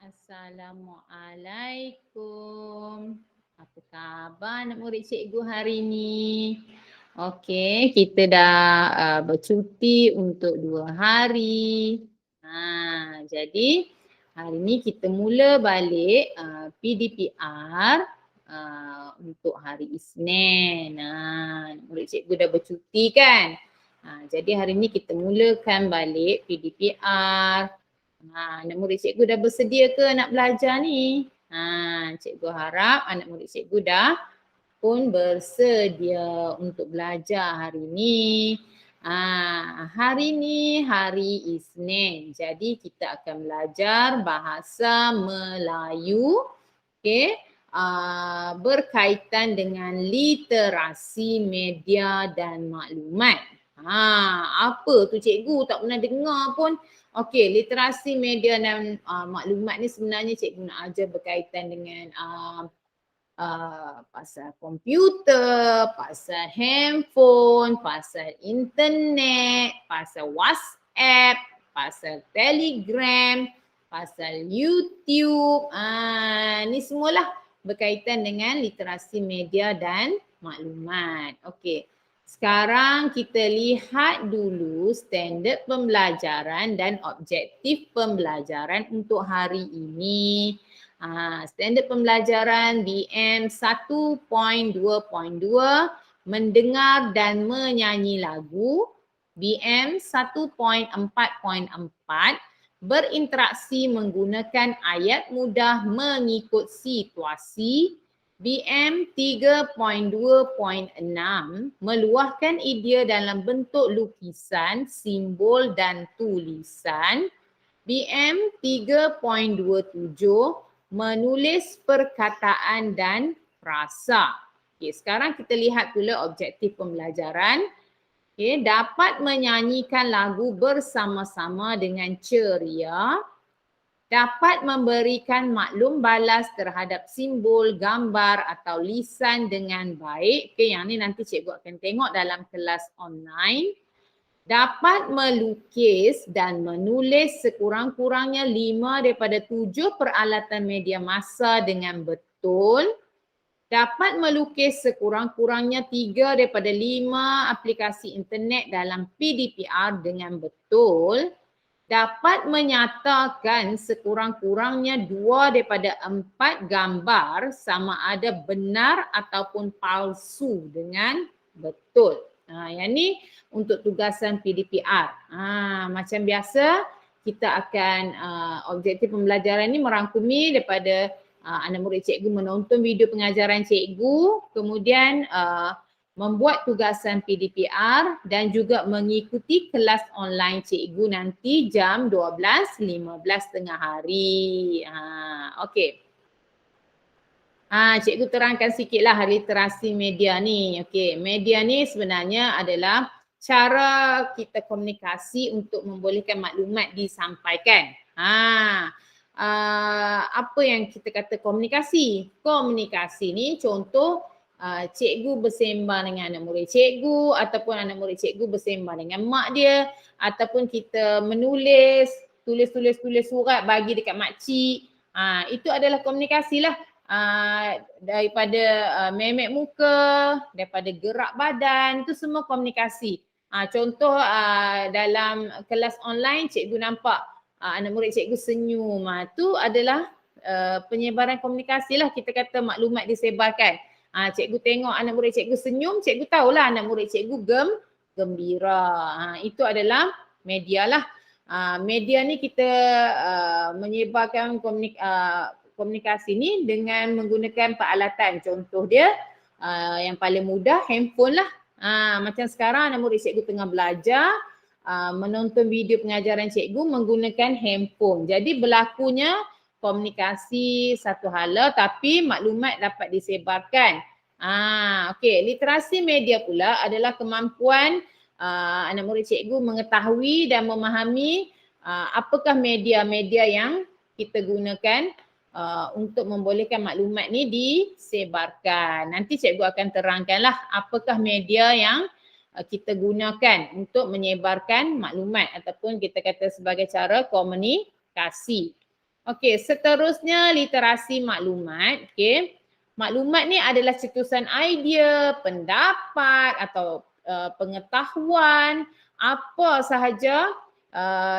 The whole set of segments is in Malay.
Assalamualaikum. Apa khabar anak murid cikgu hari ni? Okey, kita dah bercuti untuk 2 hari. Jadi hari ni kita mula balik PDPR untuk hari Isnin. Anak murid cikgu dah bercuti kan? Jadi hari ni kita mulakan balik PDPR. Anak murid cikgu dah bersedia ke nak belajar ni? Cikgu harap anak murid cikgu dah pun bersedia untuk belajar hari ni. Hari ni hari Isnin. Jadi kita akan belajar bahasa Melayu. Okey. Berkaitan dengan literasi media dan maklumat. Apa tu cikgu tak pernah dengar pun. Okey, literasi media dan maklumat ni sebenarnya cikgu nak ajar berkaitan dengan pasal komputer, pasal handphone, pasal internet, pasal WhatsApp, pasal Telegram, pasal YouTube. Ni semualah berkaitan dengan literasi media dan maklumat. Okey. Sekarang kita lihat dulu standard pembelajaran dan objektif pembelajaran untuk hari ini. Standard pembelajaran BM 1.2.2 mendengar dan menyanyi lagu. BM 1.4.4 berinteraksi menggunakan ayat mudah mengikut situasi. BM 3.2.6 meluahkan idea dalam bentuk lukisan, simbol dan tulisan. BM 3.27 menulis perkataan dan frasa. Okey, sekarang kita lihat pula objektif pembelajaran. Okey, dapat menyanyikan lagu bersama-sama dengan ceria. Dapat memberikan maklum balas terhadap simbol, gambar atau lisan dengan baik. Okey, yang ni nanti cikgu akan tengok dalam kelas online. Dapat melukis dan menulis sekurang-kurangnya 5 daripada 7 peralatan media massa dengan betul. Dapat melukis sekurang-kurangnya 3 daripada 5 aplikasi internet dalam PDPR dengan betul. Dapat menyatakan sekurang-kurangnya 2 daripada 4 gambar sama ada benar ataupun palsu dengan betul. Yang ni untuk tugasan PDPR. Macam biasa kita akan objektif pembelajaran ni merangkumi daripada anak murid cikgu menonton video pengajaran cikgu, kemudian membuat tugasan PDPR dan juga mengikuti kelas online cikgu nanti jam 12.15 tengah hari. Okey. Cikgu terangkan sikitlah literasi media ni. Okey, media ni sebenarnya adalah cara kita komunikasi untuk membolehkan maklumat disampaikan. Apa yang kita kata komunikasi? Komunikasi ni contoh cikgu bersembang dengan anak murid cikgu ataupun anak murid cikgu bersembang dengan mak dia ataupun kita menulis, tulis surat bagi dekat makcik. Itu adalah komunikasi lah. Daripada memek muka, daripada gerak badan, itu semua komunikasi. Contoh dalam kelas online cikgu nampak anak murid cikgu senyum. Itu adalah penyebaran komunikasi lah, kita kata maklumat disebarkan. Cikgu tengok anak murid cikgu senyum, cikgu tahulah anak murid cikgu gembira. Itu adalah media lah. Media ni kita menyebarkan komunikasi ni dengan menggunakan peralatan. Contoh dia yang paling mudah handphone lah. Macam sekarang anak murid cikgu tengah belajar menonton video pengajaran cikgu menggunakan handphone. Jadi berlakunya komunikasi satu hala tapi maklumat dapat disebarkan. Okey, literasi media pula adalah kemampuan anak murid cikgu mengetahui dan memahami apakah media-media yang kita gunakan untuk membolehkan maklumat ni disebarkan. Nanti cikgu akan terangkanlah apakah media yang kita gunakan untuk menyebarkan maklumat ataupun kita kata sebagai cara komunikasi. Okey, seterusnya literasi maklumat. Okey. Maklumat ni adalah cetusan idea, pendapat atau pengetahuan apa sahaja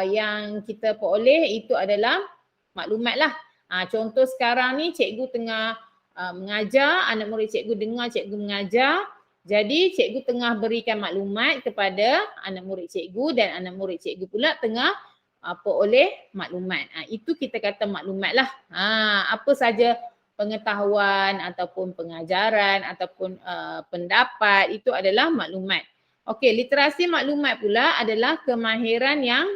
yang kita peroleh itu adalah maklumat lah. Contoh sekarang ni cikgu tengah mengajar, anak murid cikgu dengar cikgu mengajar. Jadi cikgu tengah berikan maklumat kepada anak murid cikgu dan anak murid cikgu pula tengah peroleh maklumat. Itu kita kata maklumat lah. Apa saja pengetahuan ataupun pengajaran ataupun pendapat itu adalah maklumat. Okey, literasi maklumat pula adalah kemahiran yang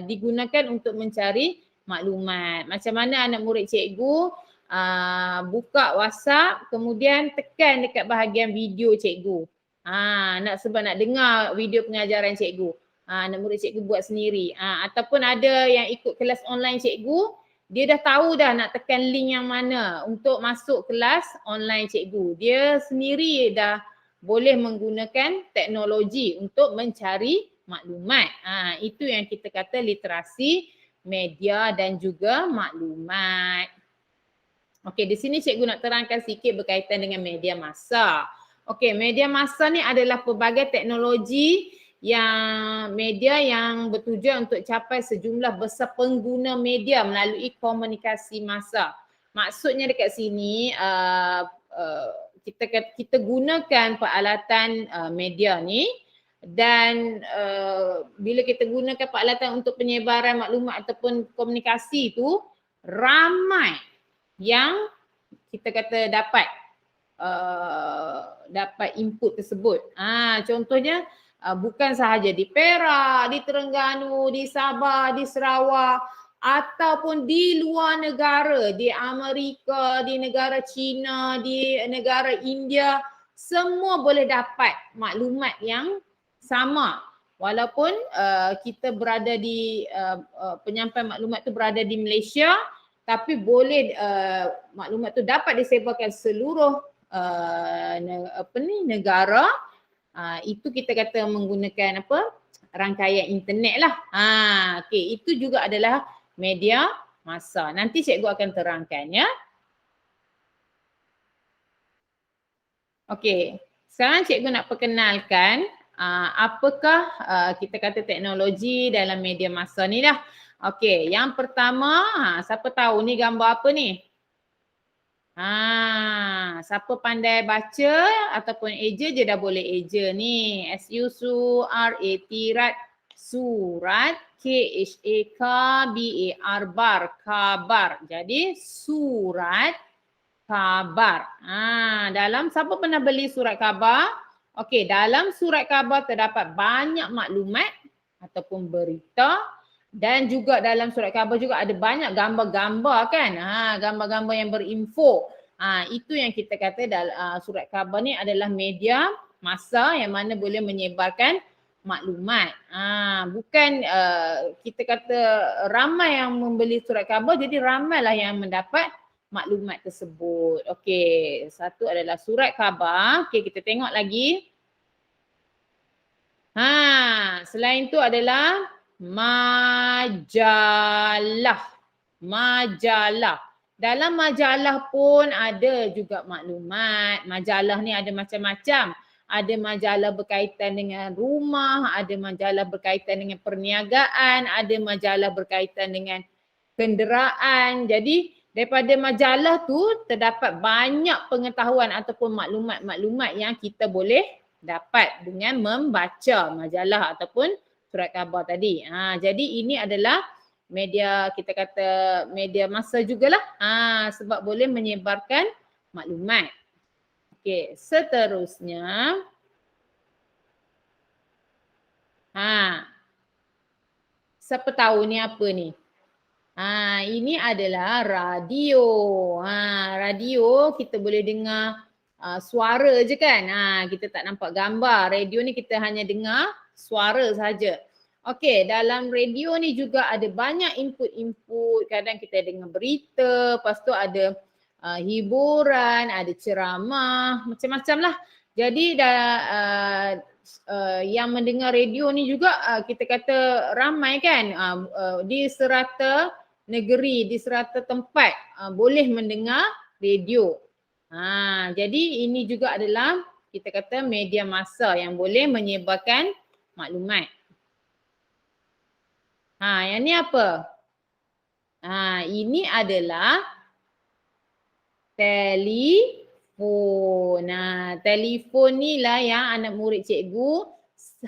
digunakan untuk mencari maklumat. Macam mana anak murid cikgu buka WhatsApp kemudian tekan dekat bahagian video cikgu. Sebab nak dengar video pengajaran cikgu. Anak murid cikgu buat sendiri. Ataupun ada yang ikut kelas online cikgu, dia dah tahu dah nak tekan link yang mana untuk masuk kelas online cikgu. Dia sendiri dah boleh menggunakan teknologi untuk mencari maklumat. Itu yang kita kata literasi media dan juga maklumat. Okey, di sini cikgu nak terangkan sikit berkaitan dengan media massa. Okey, media massa ni adalah pelbagai teknologi media yang bertujuan untuk capai sejumlah besar pengguna media melalui komunikasi massa. Maksudnya dekat sini kita gunakan peralatan media ni dan bila kita gunakan peralatan untuk penyebaran maklumat ataupun komunikasi tu ramai yang kita kata dapat input tersebut. Contohnya bukan sahaja di Perak, di Terengganu, di Sabah, di Sarawak ataupun di luar negara, di Amerika, di negara China, di negara India, semua boleh dapat maklumat yang sama. Walaupun kita berada di penyampai maklumat tu berada di Malaysia, tapi boleh maklumat tu dapat disebarkan seluruh negara. Itu kita kata menggunakan rangkaian internet lah. Okey, itu juga adalah media massa. Nanti cikgu akan terangkan ya. Okey, sekarang cikgu nak perkenalkan apakah kita kata teknologi dalam media massa ni lah. Okey, yang pertama, siapa tahu ni gambar apa ni? Siapa pandai baca ataupun eja je dah boleh eja ni. S-U-R-A-T rat, surat, K-H-A-K-B-A-R bar, kabar. Jadi surat kabar. Dalam siapa pernah beli surat khabar? Okey, dalam surat khabar terdapat banyak maklumat ataupun berita dan juga dalam surat khabar juga ada banyak gambar-gambar kan. Gambar-gambar yang berinfo. Itu yang kita kata dalam surat khabar ni adalah media massa yang mana boleh menyebarkan maklumat. Bukan kita kata ramai yang membeli surat khabar jadi ramailah yang mendapat maklumat tersebut. Okey, satu adalah surat khabar. Okey, kita tengok lagi. Selain itu adalah majalah. Majalah. Dalam majalah pun ada juga maklumat. Majalah ni ada macam-macam. Ada majalah berkaitan dengan rumah, ada majalah berkaitan dengan perniagaan, ada majalah berkaitan dengan kenderaan. Jadi daripada majalah tu terdapat banyak pengetahuan ataupun maklumat-maklumat yang kita boleh dapat dengan membaca majalah ataupun surat khabar tadi. Jadi ini adalah media, kita kata media massa jugalah. Sebab boleh menyebarkan maklumat. Okey, seterusnya. Siapa tahu ni apa ni? Ini adalah radio. Radio kita boleh dengar suara je kan. Kita tak nampak gambar. Radio ni kita hanya dengar suara saja. Okey, dalam radio ni juga ada banyak input-input. Kadang kita dengar berita, lepas tu ada hiburan, ada ceramah, macam-macam lah. Jadi yang mendengar radio ni juga kita kata ramai kan. Di serata negeri, di serata tempat boleh mendengar radio. Jadi ini juga adalah kita kata media massa yang boleh menyebarkan maklumat. Yang ni apa? Ini adalah telefon. Telefon ni lah yang anak murid cikgu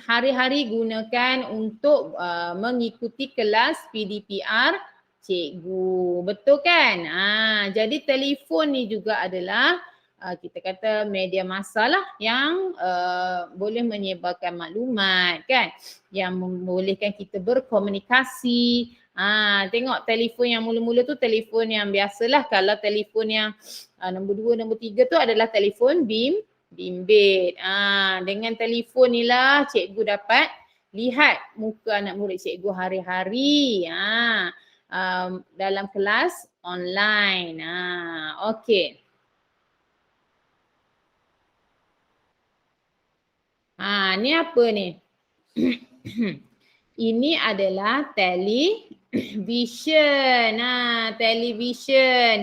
hari-hari gunakan untuk mengikuti kelas PDPR cikgu. Betul kan? Jadi telefon ni juga adalah kita kata media massa lah yang boleh menyebarkan maklumat kan, yang membolehkan kita berkomunikasi. Tengok telefon yang mula-mula tu telefon yang biasalah. Kalau telefon yang nombor 2, nombor 3 tu adalah telefon bimbit. Dengan telefon ni lah cikgu dapat lihat muka anak murid cikgu hari-hari dalam kelas online. Okey. Ni apa ni? Ini adalah television. Television.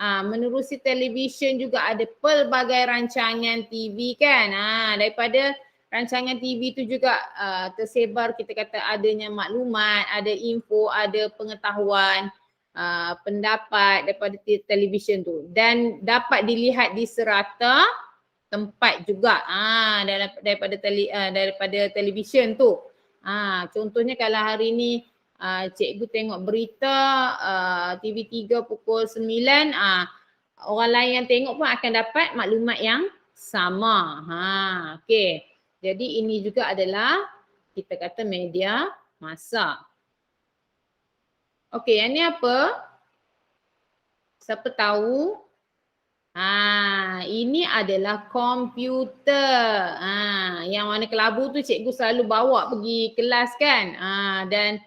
Menerusi television juga ada pelbagai rancangan TV kan. Daripada rancangan TV tu juga tersebar kita kata adanya maklumat, ada info, ada pengetahuan, pendapat daripada television tu. Dan dapat dilihat di serata tempat juga daripada television tu. Contohnya kalau hari ni cikgu tengok berita TV3 pukul 9, orang lain yang tengok pun akan dapat maklumat yang sama. Okey. Jadi ini juga adalah kita kata media massa. Okey, yang ni apa? Siapa tahu? Ini adalah komputer. Yang warna kelabu tu cikgu selalu bawa pergi kelas kan. Dan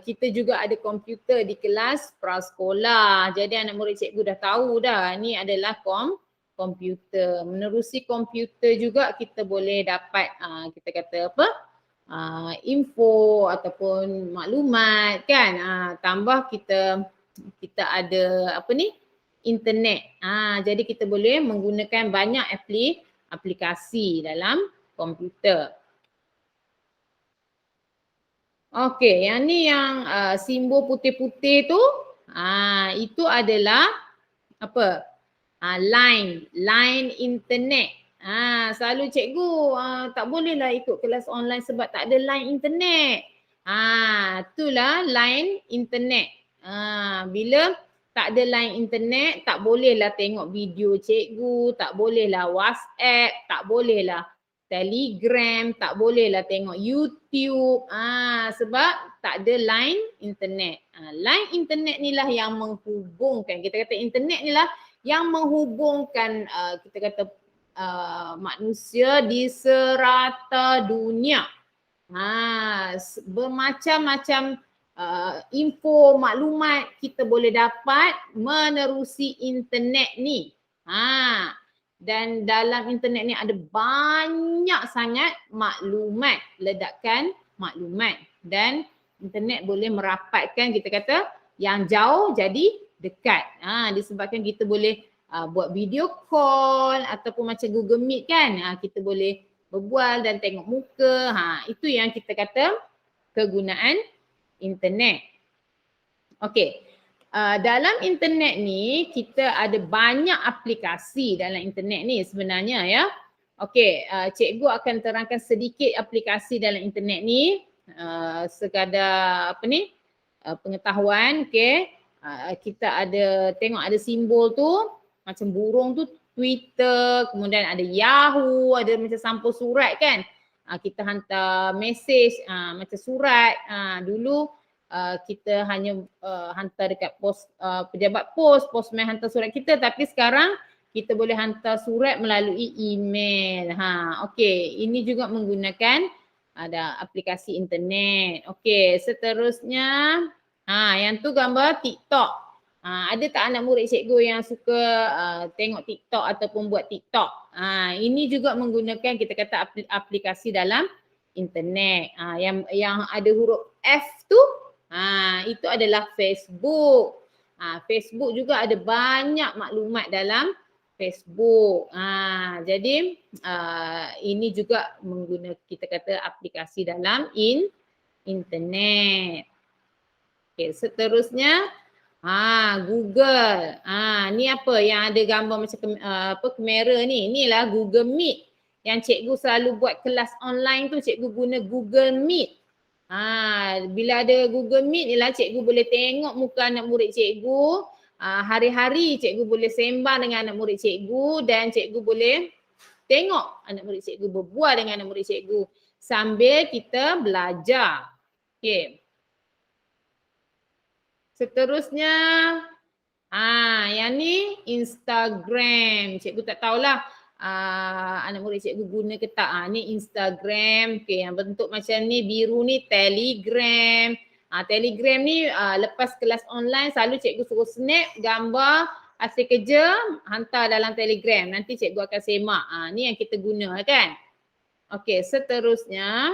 kita juga ada komputer di kelas prasekolah. Jadi anak murid cikgu dah tahu dah ni adalah komputer. Menerusi komputer juga kita boleh dapat kita kata apa? Info ataupun maklumat kan. Tambah kita ada apa ni? Internet. Jadi kita boleh menggunakan banyak aplikasi dalam komputer. Okey, yang ni yang simbol putih-putih tu, itu adalah apa? Line internet. Selalu cikgu tak bolehlah ikut kelas online sebab tak ada line internet. Itulah line internet. Bila tak ada line internet, tak bolehlah tengok video cikgu, tak bolehlah WhatsApp, tak bolehlah Telegram, tak bolehlah tengok YouTube sebab tak ada line internet. Line internet ni lah yang menghubungkan, kita kata internet ni lah yang menghubungkan kita kata manusia di serata dunia. Bermacam-macam info, maklumat kita boleh dapat menerusi internet ni. Dan dalam internet ni ada banyak sangat maklumat, ledakan maklumat. Dan internet boleh merapatkan kita kata yang jauh jadi dekat. Disebabkan kita boleh buat video call ataupun macam Google Meet kan. Kita boleh berbual dan tengok muka. Itu yang kita kata kegunaan internet. Okey. Dalam internet ni kita ada banyak aplikasi dalam internet ni sebenarnya ya. Okey, cikgu akan terangkan sedikit aplikasi dalam internet ni sekadar apa ni pengetahuan. Okey, kita ada tengok ada simbol tu macam burung tu Twitter, kemudian ada Yahoo, ada macam sampul surat kan. Kita hantar mesej macam surat. Dulu kita hanya hantar dekat pos pejabat postman hantar surat kita, tapi sekarang kita boleh hantar surat melalui email. Okey, ini juga menggunakan ada aplikasi internet. Okey, seterusnya yang tu gambar TikTok. Ada tak anak murid cikgu yang suka tengok TikTok ataupun buat TikTok? Ini juga menggunakan kita kata aplikasi dalam internet. Yang ada huruf F tu Itu adalah Facebook. Facebook juga ada banyak maklumat dalam Facebook. Jadi ini juga menggunakan kita kata aplikasi dalam internet. Okey, seterusnya Google. Ni apa yang ada gambar macam kamera ni. Inilah Google Meet. Yang cikgu selalu buat kelas online tu cikgu guna Google Meet. Bila ada Google Meet ni lah cikgu boleh tengok muka anak murid cikgu. Hari-hari cikgu boleh sembang dengan anak murid cikgu dan cikgu boleh tengok anak murid cikgu, berbual dengan anak murid cikgu sambil kita belajar. Okey. Seterusnya, yang ni Instagram. Cikgu tak tahulah anak murid cikgu guna ke tak. Ni Instagram. Okay, yang bentuk macam ni biru ni Telegram. Telegram ni lepas kelas online selalu cikgu suruh snap gambar hasil kerja hantar dalam Telegram. Nanti cikgu akan semak. Ni yang kita guna kan. Okay, seterusnya.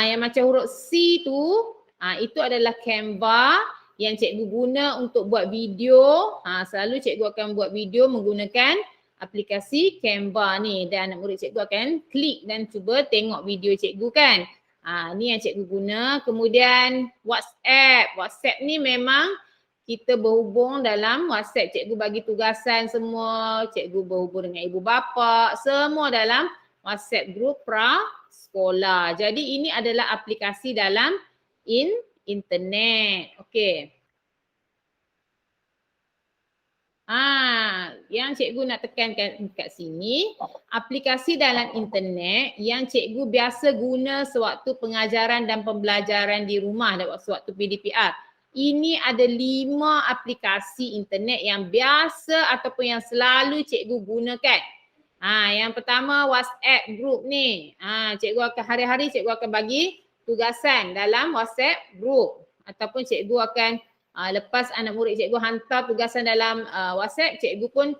Yang macam huruf C tu. Itu adalah Canva yang cikgu guna untuk buat video. Selalu cikgu akan buat video menggunakan aplikasi Canva ni dan anak murid cikgu akan klik dan cuba tengok video cikgu kan. Ni yang cikgu guna. Kemudian WhatsApp. WhatsApp ni memang kita berhubung dalam WhatsApp. Cikgu bagi tugasan semua. Cikgu berhubung dengan ibu bapa. Semua dalam WhatsApp group sekolah. Jadi ini adalah aplikasi dalam internet. Okey. Yang cikgu nak tekankan kat sini, aplikasi dalam internet yang cikgu biasa guna sewaktu pengajaran dan pembelajaran di rumah dan sewaktu PDPR. Ini ada 5 aplikasi internet yang biasa ataupun yang selalu cikgu gunakan. Yang pertama WhatsApp group ni. Cikgu akan hari-hari cikgu akan bagi tugasan dalam WhatsApp group ataupun cikgu akan lepas anak murid cikgu hantar tugasan dalam WhatsApp, cikgu pun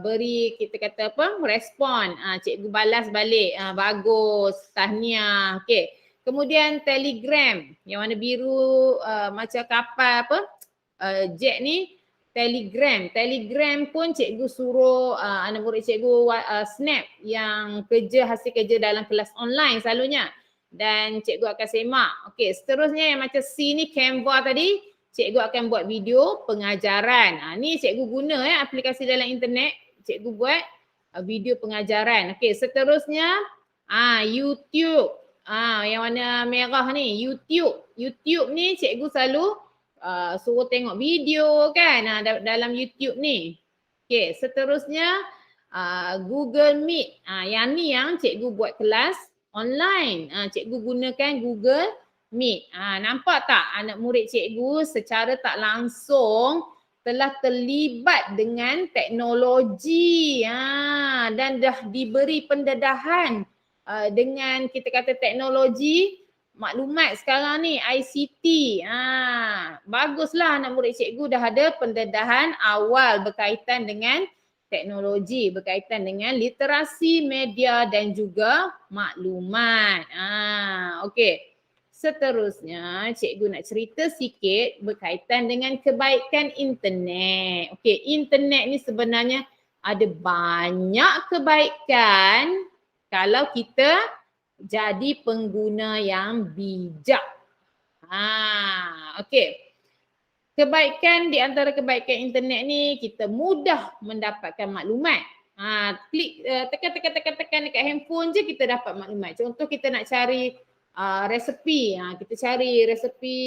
beri kita kata apa respon, cikgu balas balik bagus, tahniah. Okey. Kemudian Telegram yang warna biru macam kapal jet ni, Telegram pun cikgu suruh anak murid cikgu snap yang hasil kerja dalam kelas online selalunya. Dan cikgu akan semak. Okey, seterusnya yang macam C ni Canva tadi, cikgu akan buat video pengajaran. Ni cikgu guna aplikasi dalam internet, cikgu buat video pengajaran. Okey, seterusnya YouTube. Yang warna merah ni, YouTube. YouTube ni cikgu selalu suruh tengok video kan dalam YouTube ni. Okey, seterusnya Google Meet. Yang ni yang cikgu buat kelas online. Cikgu gunakan Google Meet. Nampak tak anak murid cikgu secara tak langsung telah terlibat dengan teknologi dan dah diberi pendedahan dengan kita kata teknologi maklumat sekarang ni ICT. Baguslah anak murid cikgu dah ada pendedahan awal berkaitan dengan teknologi, berkaitan dengan literasi media dan juga maklumat. Okey. Seterusnya cikgu nak cerita sikit berkaitan dengan kebaikan internet. Okey, internet ni sebenarnya ada banyak kebaikan kalau kita jadi pengguna yang bijak. Okey. Kebaikan di antara kebaikan internet ni kita mudah mendapatkan maklumat. Klik tekan dekat handphone je kita dapat maklumat. Contoh kita nak cari resepi, kita cari resepi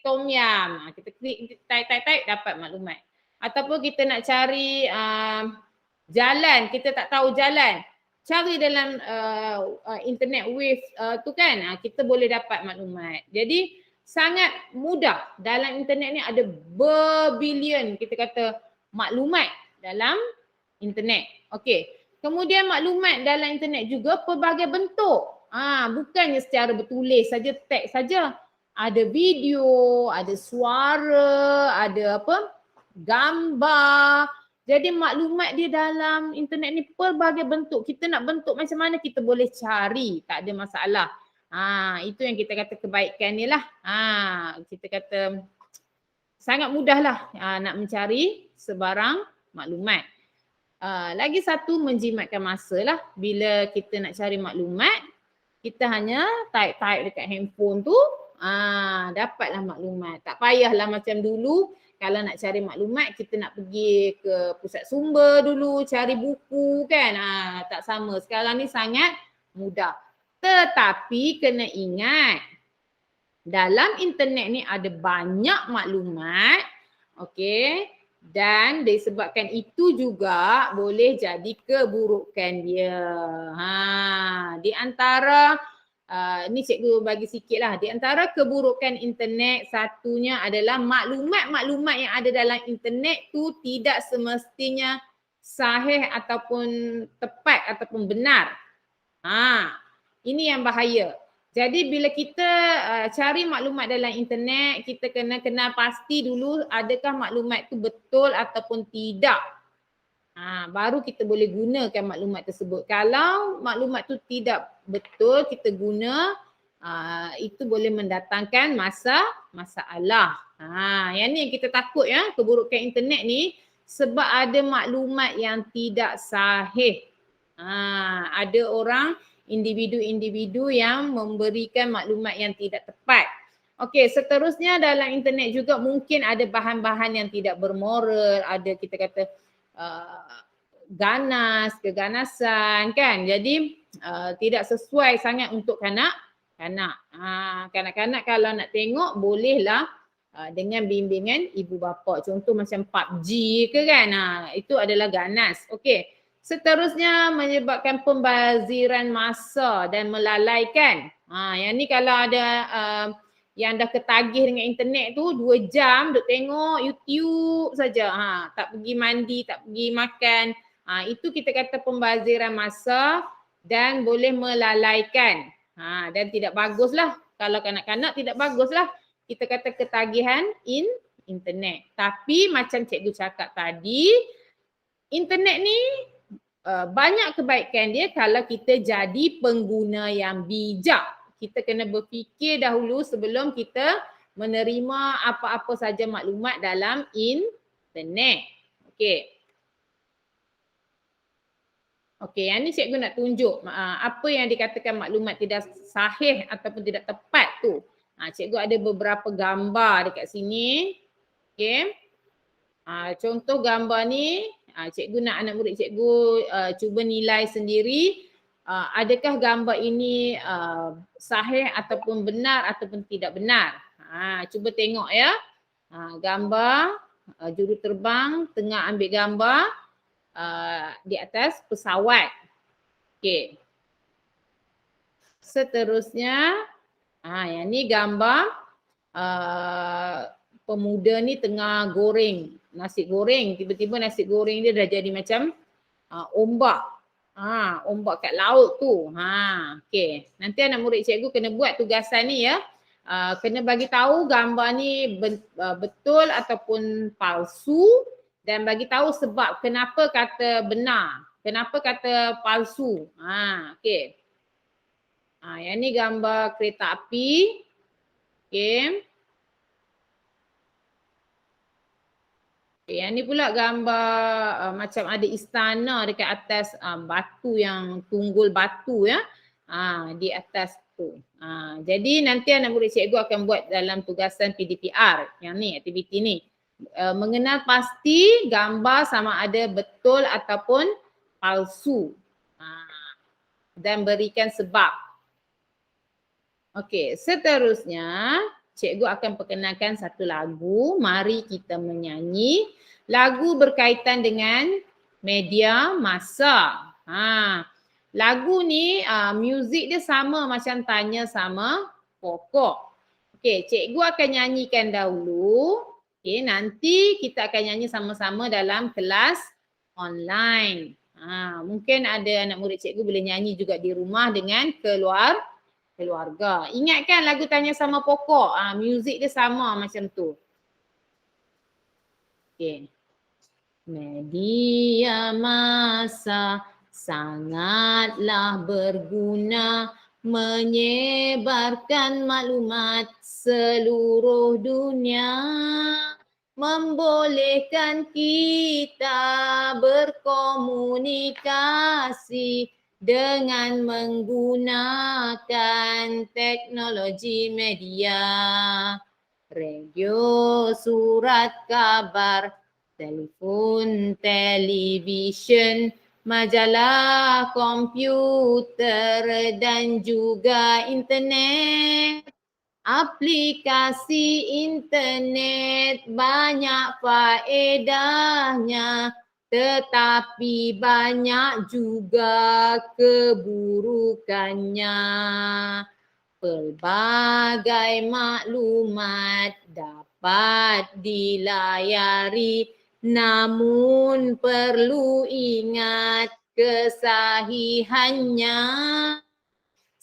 tom yam, kita klik type dapat maklumat. Ataupun kita nak cari jalan, kita tak tahu jalan, cari dalam internet wave tu kan, kita boleh dapat maklumat. Jadi sangat mudah. Dalam internet ni ada berbilion kita kata maklumat dalam internet. Okey. Kemudian maklumat dalam internet juga pelbagai bentuk. Bukannya secara bertulis saja, teks saja. Ada video, ada suara, ada gambar. Jadi maklumat dia dalam internet ni pelbagai bentuk. Kita nak bentuk macam mana kita boleh cari, tak ada masalah. Itu yang kita kata kebaikan ni lah. Kita kata sangat mudahlah nak mencari sebarang maklumat. Lagi satu menjimatkan masa lah. Bila kita nak cari maklumat, kita hanya type dekat handphone tu, dapatlah maklumat. Tak payahlah macam dulu kalau nak cari maklumat kita nak pergi ke pusat sumber dulu, cari buku kan. Tak sama. Sekarang ni sangat mudah. Tetapi kena ingat, dalam internet ni ada banyak maklumat, okey, dan disebabkan itu juga boleh jadi keburukan dia. Di antara ni cikgu bagi sikit lah. Di antara keburukan internet, satunya adalah maklumat-maklumat yang ada dalam internet tu tidak semestinya sahih ataupun tepat ataupun benar. Ini yang bahaya. Jadi bila kita cari maklumat dalam internet, kita kena kenal pasti dulu adakah maklumat tu betul ataupun tidak. Baru kita boleh gunakan maklumat tersebut. Kalau maklumat tu tidak betul kita guna, itu boleh mendatangkan masalah. Yang ni yang kita takut ya, keburukan internet ni sebab ada maklumat yang tidak sahih. Ada orang individu-individu yang memberikan maklumat yang tidak tepat. Okey, seterusnya dalam internet juga mungkin ada bahan-bahan yang tidak bermoral, ada kita kata keganasan kan. Jadi tidak sesuai sangat untuk kanak-kanak. Kanak-kanak kalau nak tengok bolehlah dengan bimbingan ibu bapa. Contoh macam PUBG ke kan. Itu adalah ganas. Okey. Seterusnya menyebabkan pembaziran masa dan melalaikan. Yang ni kalau ada yang dah ketagih dengan internet tu 2 jam duk tengok YouTube saja. Tak pergi mandi, tak pergi makan. Itu kita kata pembaziran masa dan boleh melalaikan. Dan tidak baguslah. Kalau kanak-kanak tidak baguslah. Kita kata ketagihan internet. Tapi macam cikgu cakap tadi, internet ni banyak kebaikan dia kalau kita jadi pengguna yang bijak. Kita kena berfikir dahulu sebelum kita menerima apa-apa saja maklumat dalam internet. Okey. Okey, yang ni cikgu nak tunjuk apa yang dikatakan maklumat tidak sahih ataupun tidak tepat tu. Cikgu ada beberapa gambar dekat sini. Okey. Contoh gambar ni, cikgu nak anak murid cikgu cuba nilai sendiri adakah gambar ini sahih ataupun benar ataupun tidak benar. Cuba tengok ya. Gambar juruterbang tengah ambil gambar di atas pesawat. Okey. Seterusnya, yang ni gambar pemuda ni tengah goreng nasi goreng. Tiba-tiba nasi goreng dia dah jadi macam ombak. Ombak kat laut tu. Okey. Nanti anak murid cikgu kena buat tugasan ni ya. Kena bagi tahu gambar ni betul ataupun palsu dan bagi tahu sebab kenapa kata benar, kenapa kata palsu. Okey. Yang ni gambar kereta api. Okey. Yang ni pula gambar macam ada istana dekat atas batu yang tunggul batu ya. Di atas tu. Jadi nanti anak murid cikgu akan buat dalam tugasan PDPR yang ni, aktiviti ni. Mengenal pasti gambar sama ada betul ataupun palsu. Dan berikan sebab. Okey, seterusnya cikgu akan perkenalkan satu lagu. Mari kita menyanyi. Lagu berkaitan dengan media massa. Lagu ni muzik dia sama macam Tanya Sama Pokok. Okey, cikgu akan nyanyikan dahulu. Okey, nanti kita akan nyanyi sama-sama dalam kelas online. Mungkin ada anak murid cikgu boleh nyanyi juga di rumah dengan keluarga. Ingatkan lagu Tanya Sama Pokok. Muzik dia sama macam tu. Okey. Media massa sangatlah berguna menyebarkan maklumat seluruh dunia, membolehkan kita berkomunikasi dengan menggunakan teknologi media, radio, surat kabar, telefon, televisyen, majalah, komputer dan juga internet. Aplikasi internet banyak faedahnya, tetapi banyak juga keburukannya. Pelbagai maklumat dapat dilayari, namun perlu ingat kesahihannya.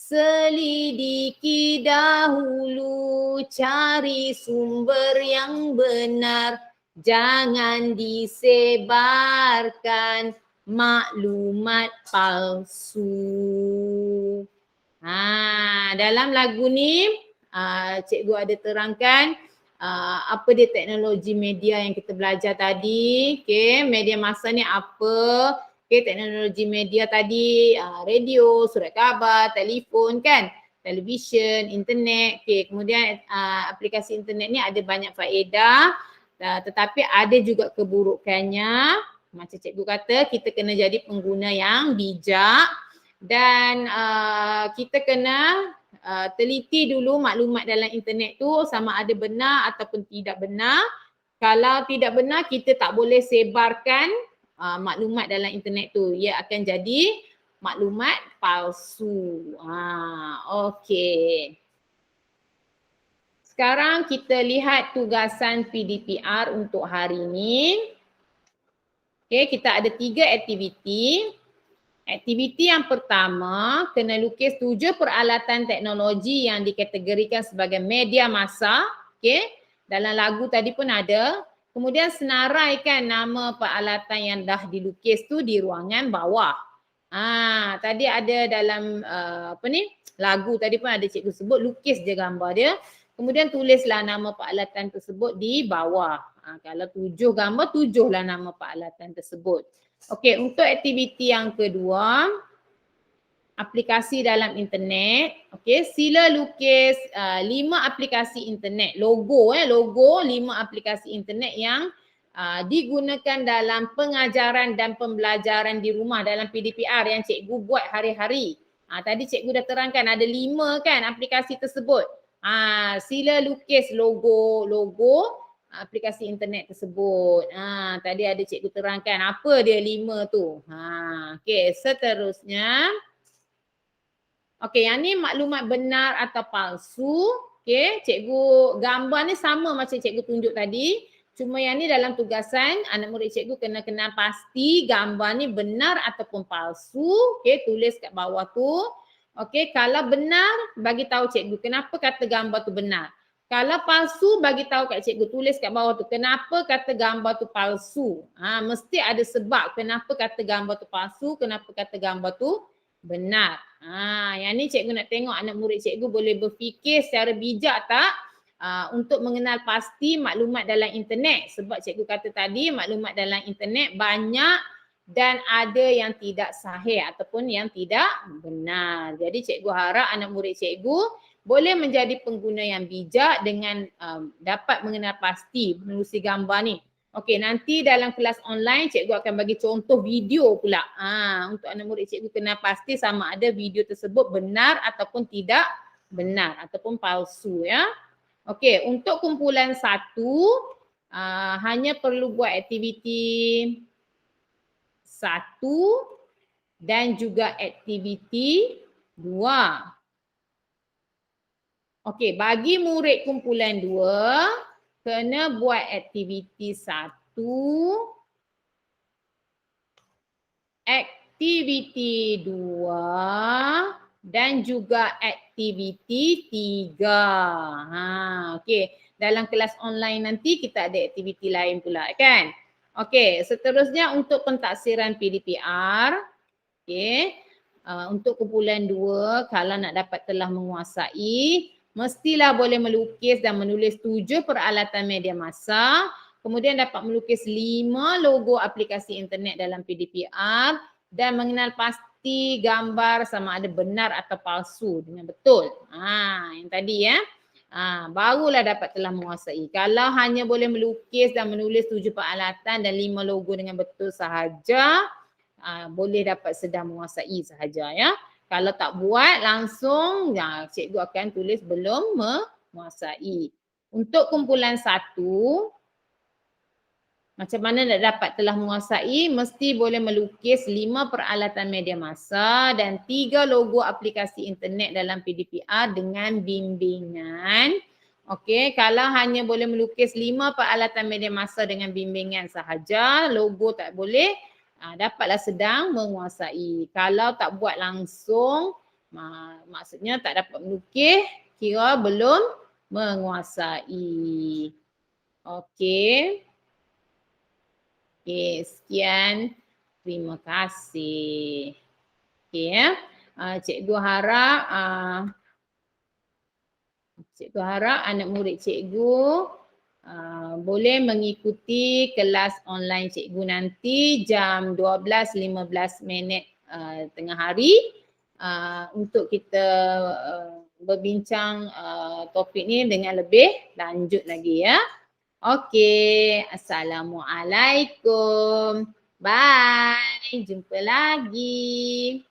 Selidiki dahulu, cari sumber yang benar, jangan disebarkan maklumat palsu. Dalam lagu ni cikgu ada terangkan apa dia teknologi media yang kita belajar tadi. Okay, media massa ni apa? Okay, teknologi media tadi radio, surat khabar, telefon kan, televisyen, internet. Okay, kemudian aplikasi internet ni ada banyak faedah, tetapi ada juga keburukannya. Macam cikgu kata, kita kena jadi pengguna yang bijak dan kita kena teliti dulu maklumat dalam internet tu sama ada benar ataupun tidak benar. Kalau tidak benar, kita tak boleh sebarkan maklumat dalam internet tu. Ia akan jadi maklumat palsu. Okey. Sekarang kita lihat tugasan PDPR untuk hari ini. Okey, kita ada 3 aktiviti. Aktiviti yang pertama, kena lukis 7 peralatan teknologi yang dikategorikan sebagai media massa. Okey, dalam lagu tadi pun ada. Kemudian senaraikan nama peralatan yang dah dilukis tu di ruangan bawah. Tadi ada dalam lagu tadi pun ada cikgu sebut lukis je gambar dia. Kemudian tulislah nama peralatan tersebut di bawah. Kalau 7 gambar, 7 lah nama peralatan tersebut. Okey, untuk aktiviti yang kedua, aplikasi dalam internet. Okey, sila lukis 5 aplikasi internet. Logo 5 aplikasi internet yang digunakan dalam pengajaran dan pembelajaran di rumah dalam PDPR yang cikgu buat hari-hari. Tadi cikgu dah terangkan ada 5 kan aplikasi tersebut. Sila lukis logo aplikasi internet tersebut. Tadi ada cikgu terangkan apa dia 5 tu. Okey, seterusnya. Okey, yang ni maklumat benar atau palsu. Okey, cikgu gambar ni sama macam cikgu tunjuk tadi. Cuma yang ni dalam tugasan anak murid cikgu kena kenal pasti gambar ni benar ataupun palsu. Okey, tulis kat bawah tu. Okey, kalau benar bagi tahu cikgu kenapa kata gambar tu benar. Kalau palsu bagi tahu kat cikgu, tulis kat bawah tu kenapa kata gambar tu palsu. Mesti ada sebab kenapa kata gambar tu palsu, kenapa kata gambar tu benar. Yang ni cikgu nak tengok anak murid cikgu boleh berfikir secara bijak tak untuk mengenal pasti maklumat dalam internet. Sebab cikgu kata tadi maklumat dalam internet banyak dan ada yang tidak sahih ataupun yang tidak benar. Jadi cikgu harap anak murid cikgu boleh menjadi pengguna yang bijak dengan dapat mengenal pasti menerusi gambar ni. Okey, nanti dalam kelas online cikgu akan bagi contoh video pula. Untuk anak murid cikgu kenal pasti sama ada video tersebut benar ataupun tidak benar ataupun palsu ya. Okey, untuk kumpulan 1 hanya perlu buat aktiviti 1 dan juga aktiviti 2. Okey, bagi murid kumpulan 2 kena buat aktiviti 1, aktiviti 2 dan juga aktiviti 3. Okey, dalam kelas online nanti kita ada aktiviti lain pula kan. Okey, seterusnya untuk pentaksiran PDPR. Okey. untuk kumpulan 2, kalau nak dapat telah menguasai, mestilah boleh melukis dan menulis 7 peralatan media massa, kemudian dapat melukis 5 logo aplikasi internet dalam PDPR dan mengenal pasti gambar sama ada benar atau palsu dengan betul. Yang tadi ya. Barulah dapat telah menguasai. Kalau hanya boleh melukis dan menulis 7 peralatan dan 5 logo dengan betul sahaja, boleh dapat sedang menguasai sahaja ya. Kalau tak buat langsung, cikgu akan tulis belum menguasai. Untuk kumpulan 1, macam mana nak dapat telah menguasai? Mesti boleh melukis 5 peralatan media massa dan 3 logo aplikasi internet dalam PDPR dengan bimbingan. Okey, kalau hanya boleh melukis 5 peralatan media massa dengan bimbingan sahaja, logo tak boleh, dapatlah sedang menguasai. Kalau tak buat langsung, maksudnya tak dapat melukis, kira belum menguasai. Okey. Okey, sekian. Terima kasih. Okey ya. Cikgu harap anak murid cikgu boleh mengikuti kelas online cikgu nanti jam 12.15 tengah hari untuk kita berbincang topik ni dengan lebih lanjut lagi ya. Okey, Assalamualaikum. Bye. Jumpa lagi.